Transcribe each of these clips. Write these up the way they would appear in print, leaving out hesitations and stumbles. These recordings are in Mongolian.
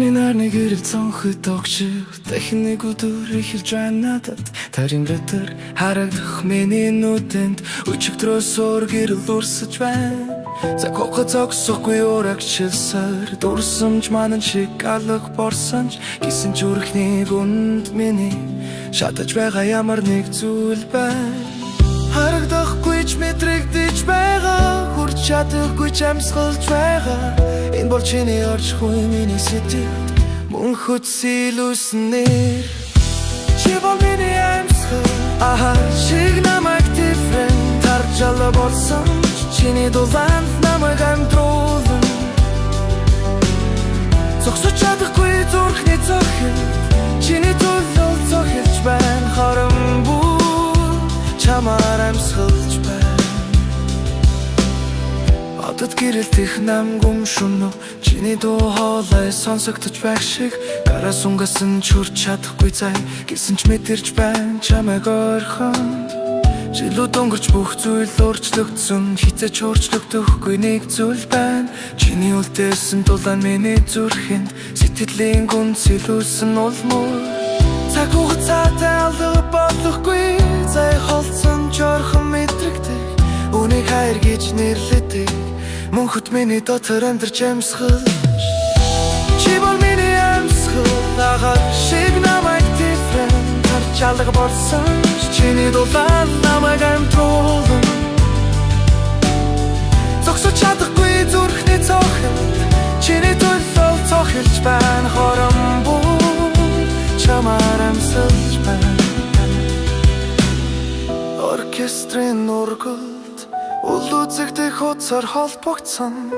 Чиний нарны гэрэл цонхот огшив дахин нэг өдөр эхэлж байна надад тарийн дотор харагдах миний нүдэнд өчигдрөөс өөр гэрэл үрсэж байна. За кохо зогсохгүй урагшилсаар дурсамж манан шиг алга борсонч гисэн ч үрхний гүнд миний шатаж байгаа ямар нэг зүйл байна. Харагдахгүй ч мэдрэгдэж байгаа хүрч чадахгүй ч амьсгалж байгаа. Энэ бол чиний орчгүй миний сэтгэлд мөн хөтсөлсөн нэр. Чи бол миний амьсгал шиг намайг different тарж алга болсон. Чиний дулаанд намайг амтруулан зогсож чадахгүй зүрхний цохилд чиний төлөө цохилж байна. Хорон бүр чамаар амьсгалж байна. Одод гэрэлт их нам гүмшүнө чиний дуу хоолой сонсогдож байх шиг гараа сунгасан ч хүрч чадахгүй цай гэсэн ч мэдэрч байна чамайг ойрхон. Жилүүд өнгөрч бүх зүйл өөрчлөгдсөн хизээч өөрчлөгдөхгүй нэг зүйл байна. Чиний үлдээсэн дулаан миний зүрхэнд сэтгэлийн гүн сэлүүлсэн улмөр. Цаг хугацаатай алга болохгүй зай холцсон ч орхон мэдрэгдэг үнийг хайр гэж нэрлэдэг мөн хөт миний дотор амьдарч амьсгалж. Чи бол миний амьсгал шиг намайг different тарж алга болсон. Чиний дулаан намайг амтруулан зогсож чадахгүй зүрхний цохилд чиний төлөө цохилж байна. Хорон бүр чамаар амьсгалж байна. Оркестрийн ургалд үл үзэгдэх хуцаар холбогдсон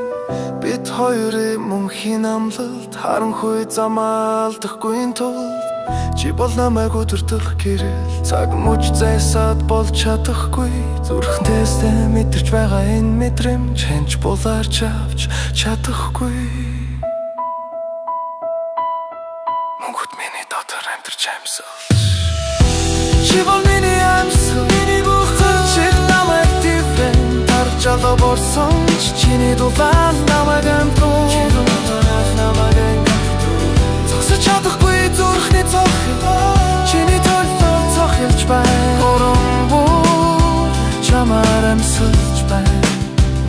бид хоёрын мөнхийн амлалд харанхуй замаалдахгүй тулд чи бол намайг өдөртөх гэрэл цаг мөч зайсаад болж чадахгүй зүрхнээсээ мэдэрч байгаа энэ мэдрэмж хэнч булаарч авч чадахгүй. Мөнгөт миний дотор амьдарч амьсгалж. Чи бол миний амьсгал миний бүх зүйл намайг different тарж алга борсон. Чиний дулаан намайг амтруулан зогсож чадахгүй зүрхний цохилд чиний төлөө цохилж байна. Хорон бүр чамаар амьсгалж байна.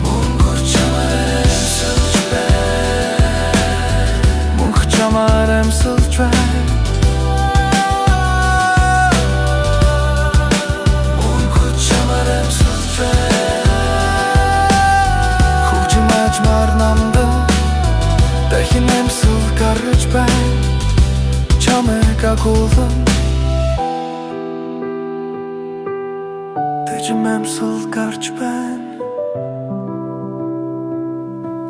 Мөнгө чамаар амьсгалж байна. Мөнгө чамаар амьсгалж байна. Дахин амьсгал гарч байна чамайг агуулan дэжим амьсгал гарч байна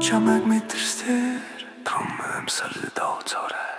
чамайг мэдэрсээр том амьсгал дооцоорой.